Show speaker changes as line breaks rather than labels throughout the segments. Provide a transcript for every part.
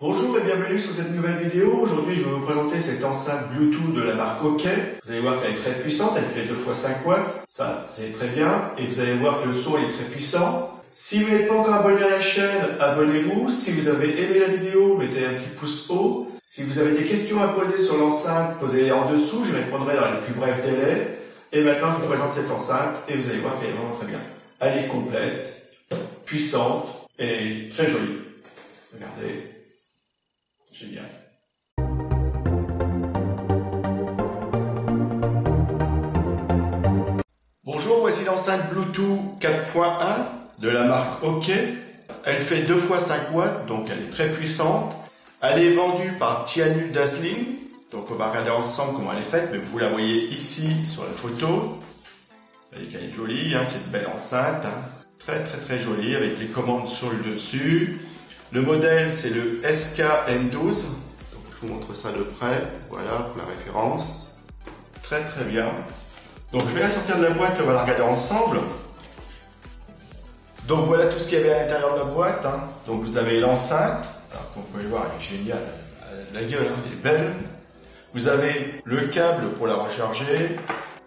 Bonjour et bienvenue sur cette nouvelle vidéo. Aujourd'hui, je vais vous présenter cette enceinte Bluetooth de la marque OK. Vous allez voir qu'elle est très puissante, elle fait 2 x 5 watts. Ça, c'est très bien. Et vous allez voir que le son est très puissant. Si vous n'êtes pas encore abonné à la chaîne, abonnez-vous. Si vous avez aimé la vidéo, mettez un petit pouce haut. Si vous avez des questions à poser sur l'enceinte, posez-les en dessous. Je répondrai dans les plus brefs délais. Et maintenant, je vous présente cette enceinte et vous allez voir qu'elle est vraiment très bien. Elle est complète, puissante et très jolie. Regardez. Génial. Bonjour, voici l'enceinte Bluetooth 4.1 de la marque OK. Elle fait 2 x 5 watts, donc elle est très puissante. Elle est vendue par Tianyu Dazzling. Donc on va regarder ensemble comment elle est faite, mais vous la voyez ici sur la photo. Vous voyez qu'elle est jolie, hein, c'est une belle enceinte. Hein. Très jolie, avec les commandes sur le dessus. Le modèle, c'est le SKM12. Donc, je vous montre ça de près. Voilà, pour la référence. Très bien. Donc, je vais la sortir de la boîte, on va la regarder ensemble. Donc, voilà tout ce qu'il y avait à l'intérieur de la boîte. Hein. Donc, vous avez l'enceinte. Comme vous pouvez voir, elle est géniale. Elle a la gueule, hein, elle est belle. Vous avez le câble pour la recharger.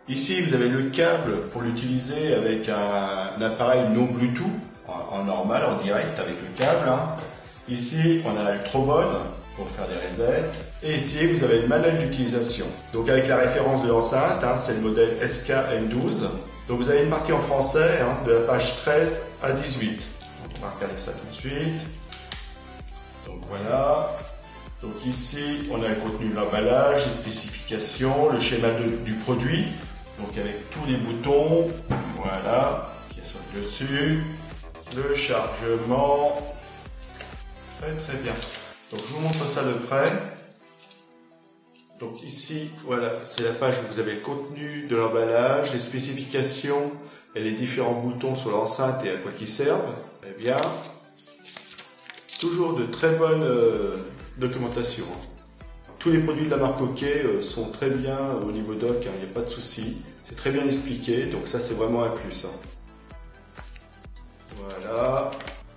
Ici, vous avez le câble pour l'utiliser avec un appareil non Bluetooth, en normal, en direct, avec le câble. Hein. Ici, on a le trombone pour faire des resets. Et ici, vous avez le manuel d'utilisation. Donc, avec la référence de l'enceinte, hein, c'est le modèle SKM12. Donc, vous avez une partie en français, hein, de la page 13 à 18. Donc, on va regarder ça tout de suite. Donc, voilà. Donc, ici, on a le contenu de l'emballage, les spécifications, le schéma du produit. Donc, avec tous les boutons, voilà, qui sont dessus. Le chargement. Très bien. Donc je vous montre ça de près. Donc ici, voilà, c'est la page où vous avez le contenu de l'emballage, les spécifications et les différents boutons sur l'enceinte et à quoi qu'ils servent. Très bien. Toujours de très bonne documentation. Tous les produits de la marque OK sont très bien au niveau doc, hein, il n'y a pas de souci. C'est très bien expliqué, donc ça c'est vraiment un plus. Hein. Voilà.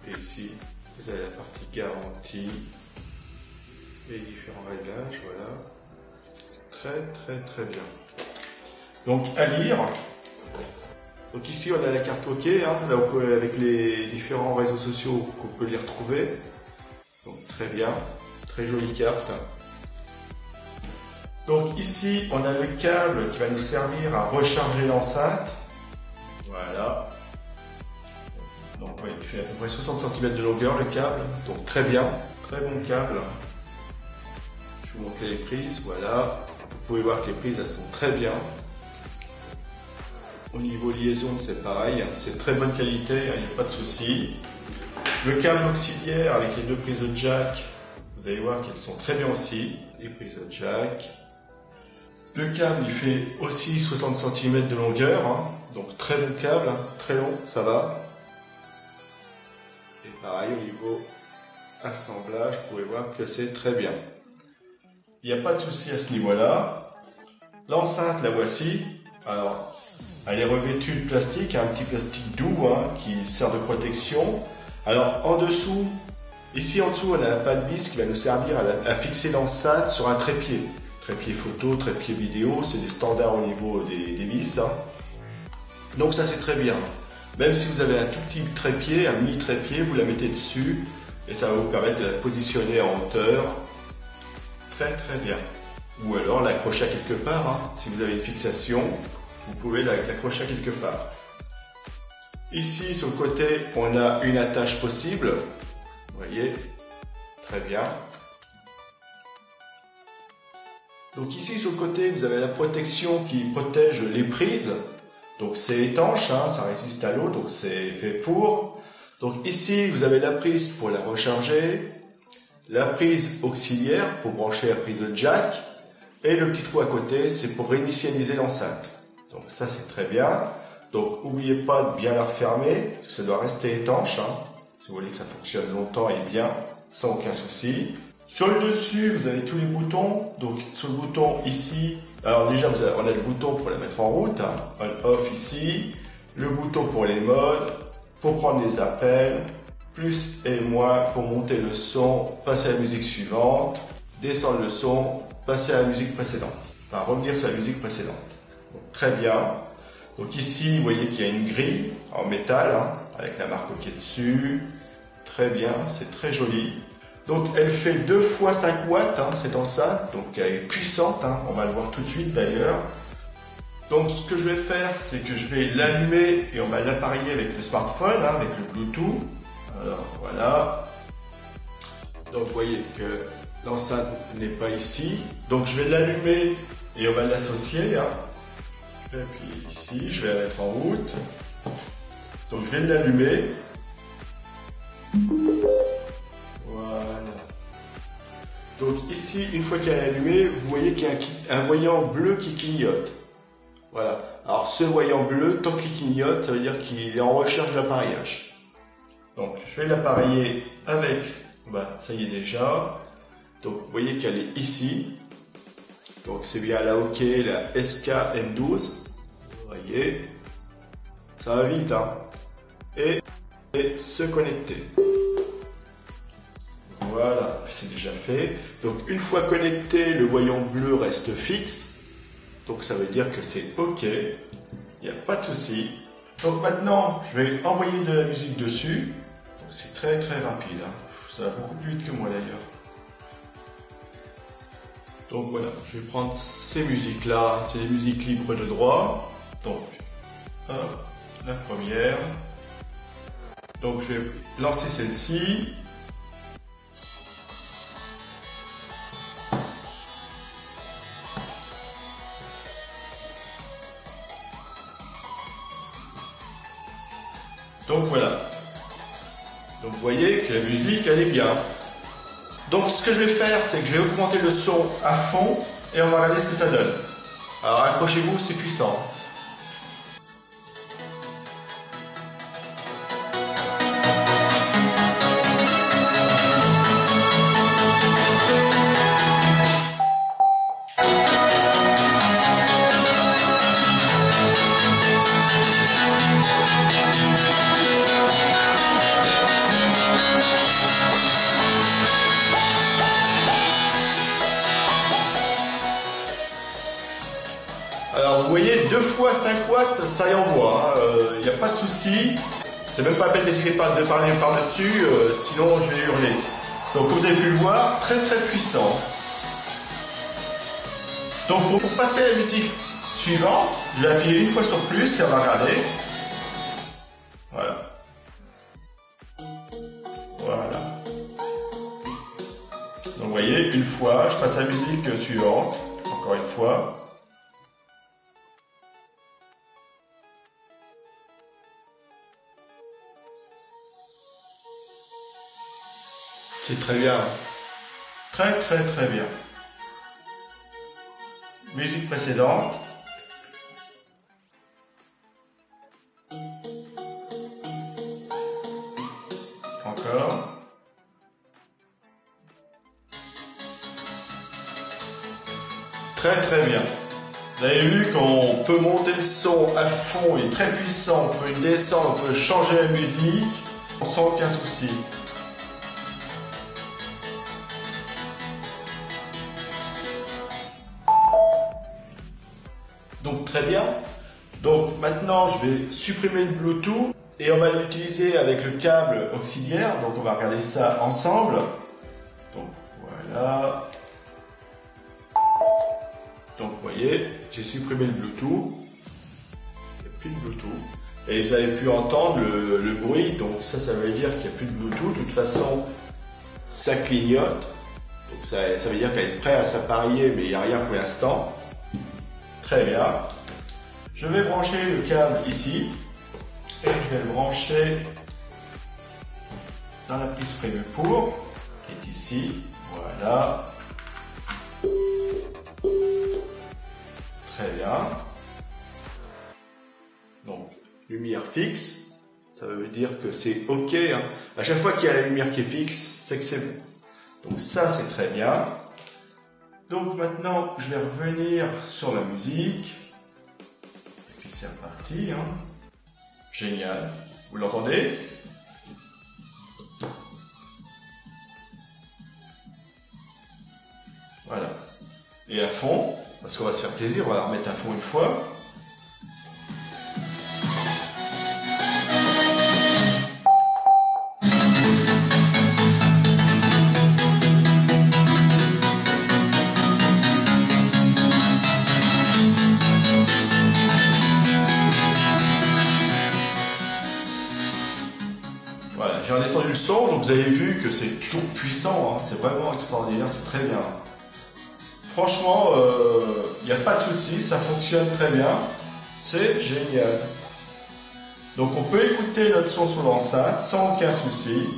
Et ici, vous avez la partie garantie et les différents réglages, voilà. Très bien. Donc à lire. Donc ici on a la carte OK, hein, là avec les différents réseaux sociaux qu'on peut les retrouver. Donc très bien, très jolie carte. Donc ici on a le câble qui va nous servir à recharger l'enceinte. Voilà. Donc ouais, il fait à peu près 60 cm de longueur le câble, donc très bien, très bon câble. Je vous montre les prises, voilà. Vous pouvez voir que les prises elles sont très bien. Au niveau liaison c'est pareil, c'est très bonne qualité, il n'y a pas de souci. Le câble auxiliaire avec les 2 prises de jack, vous allez voir qu'elles sont très bien aussi, les prises de jack. Le câble il fait aussi 60 cm de longueur, hein. Donc très bon câble, hein. Très long, ça va. Et pareil, au niveau assemblage, vous pouvez voir que c'est très bien. Il n'y a pas de souci à ce niveau-là. L'enceinte, la voici. Alors, elle est revêtue de plastique, un petit plastique doux hein, qui sert de protection. Alors, en dessous, ici en dessous, on a un pad vis qui va nous servir à fixer l'enceinte sur un trépied. Trépied photo, trépied vidéo, c'est des standards au niveau des vis. Hein. Donc ça, c'est très bien. Même si vous avez un tout petit trépied, un mini trépied, vous la mettez dessus et ça va vous permettre de la positionner en hauteur. Très bien. Ou alors l'accrocher à quelque part. Hein. Si vous avez une fixation, vous pouvez l'accrocher à quelque part. Ici, sur le côté, on a une attache possible. Vous voyez, très bien. Donc ici, sur le côté, vous avez la protection qui protège les prises. Donc c'est étanche, hein, ça résiste à l'eau, donc c'est fait pour. Donc ici, vous avez la prise pour la recharger, la prise auxiliaire pour brancher la prise de jack, et le petit trou à côté, c'est pour réinitialiser l'enceinte. Donc ça, c'est très bien. Donc n'oubliez pas de bien la refermer, parce que ça doit rester étanche. Hein, si vous voulez que ça fonctionne longtemps et bien, sans aucun souci. Sur le dessus, vous avez tous les boutons. Donc sur le bouton ici, alors déjà on a le bouton pour la mettre en route, hein, on off ici, le bouton pour les modes, pour prendre les appels, plus et moins pour monter le son, passer à la musique suivante, descendre le son, passer à la musique précédente. Enfin, revenir sur la musique précédente. Donc, très bien. Donc ici, vous voyez qu'il y a une grille en métal, hein, avec la marque OK dessus. Très bien, c'est très joli. Donc elle fait 2 fois 5 watts, hein, cette enceinte, donc elle est puissante, hein, on va le voir tout de suite d'ailleurs. Donc ce que je vais faire, c'est que je vais l'allumer et on va l'appareiller avec le smartphone, hein, avec le Bluetooth. Alors voilà. Donc vous voyez que l'enceinte n'est pas ici. Donc je vais l'allumer et on va l'associer. Hein. Je vais appuyer ici, je vais la mettre en route. Donc je vais l'allumer. Voilà. Donc ici, une fois qu'elle est allumée, vous voyez qu'il y a un voyant bleu qui clignote. Voilà. Alors ce voyant bleu, tant qu'il clignote, ça veut dire qu'il est en recherche d'appareillage. Donc je vais l'appareiller avec, ça y est déjà. Donc vous voyez qu'elle est ici. Donc c'est bien la OK, la SK-M12. Vous voyez, ça va vite, hein. Et se connecter. Voilà, c'est déjà fait. Donc une fois connecté, le voyant bleu reste fixe. Donc ça veut dire que c'est OK. Il n'y a pas de souci. Donc maintenant, je vais envoyer de la musique dessus. C'est très rapide. Hein. Ça va beaucoup plus vite que moi d'ailleurs. Donc voilà, je vais prendre ces musiques-là. C'est des musiques libres de droit. Donc, hop, la première. Donc je vais lancer celle-ci. Donc voilà. Donc vous voyez que la musique elle est bien. Donc ce que je vais faire, c'est que je vais augmenter le son à fond et on va regarder ce que ça donne. Alors accrochez-vous, c'est puissant. Alors vous voyez, 2 fois 5 watts, ça y envoie, il n'y a pas de souci. C'est même pas la peine d'essayer de parler par-dessus, sinon je vais hurler. Donc vous avez pu le voir, très puissant. Donc pour passer à la musique suivante, je vais appuyer une fois sur plus et on va regarder. Voilà. Voilà. Donc vous voyez, une fois, je passe à la musique suivante, encore une fois. C'est très bien. Très bien. Musique précédente. Encore. Très bien. Vous avez vu qu'on peut monter le son à fond, il est très puissant, on peut le descendre, on peut changer la musique, sans aucun souci. Donc très bien. Donc maintenant je vais supprimer le Bluetooth et on va l'utiliser avec le câble auxiliaire. Donc on va regarder ça ensemble. Donc voilà. Donc vous voyez, j'ai supprimé le Bluetooth. Il n'y a plus de Bluetooth. Et vous avez pu entendre le bruit. Donc ça veut dire qu'il n'y a plus de Bluetooth. De toute façon, ça clignote. Donc ça veut dire qu'elle est prête à s'appareiller, mais il n'y a rien pour l'instant. Très bien. Je vais brancher le câble ici et je vais le brancher dans la prise prévue pour, qui est ici. Voilà. Très bien. Donc, lumière fixe, ça veut dire que c'est OK. Hein. À chaque fois qu'il y a la lumière qui est fixe, c'est que c'est bon. Donc ça, c'est très bien. Donc maintenant, je vais revenir sur la musique. Et puis c'est reparti. Hein. Génial. Vous l'entendez? Voilà. Et à fond, parce qu'on va se faire plaisir, on va la remettre à fond une fois. Voilà, j'ai redescendu le son, donc vous avez vu que c'est toujours puissant, hein, c'est vraiment extraordinaire, c'est très bien. Franchement, il n'y a pas de souci, ça fonctionne très bien, c'est génial. Donc on peut écouter notre son sur l'enceinte sans aucun souci.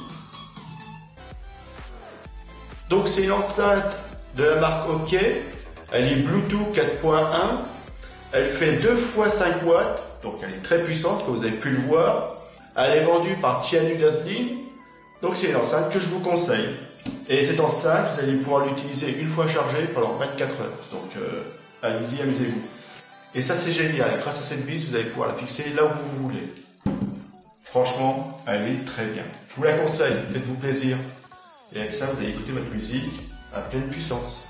Donc c'est une enceinte de la marque OK, elle est Bluetooth 4.1, elle fait 2 fois 5 watts, donc elle est très puissante comme vous avez pu le voir. Elle est vendue par Tianu Daslin, donc c'est une enceinte que je vous conseille. Et cette enceinte, vous allez pouvoir l'utiliser une fois chargée pendant 24 heures. Donc allez-y, amusez-vous. Et ça c'est génial, grâce à cette vis, vous allez pouvoir la fixer là où vous voulez. Franchement, elle est très bien. Je vous la conseille, faites-vous plaisir. Et avec ça, vous allez écouter votre musique à pleine puissance.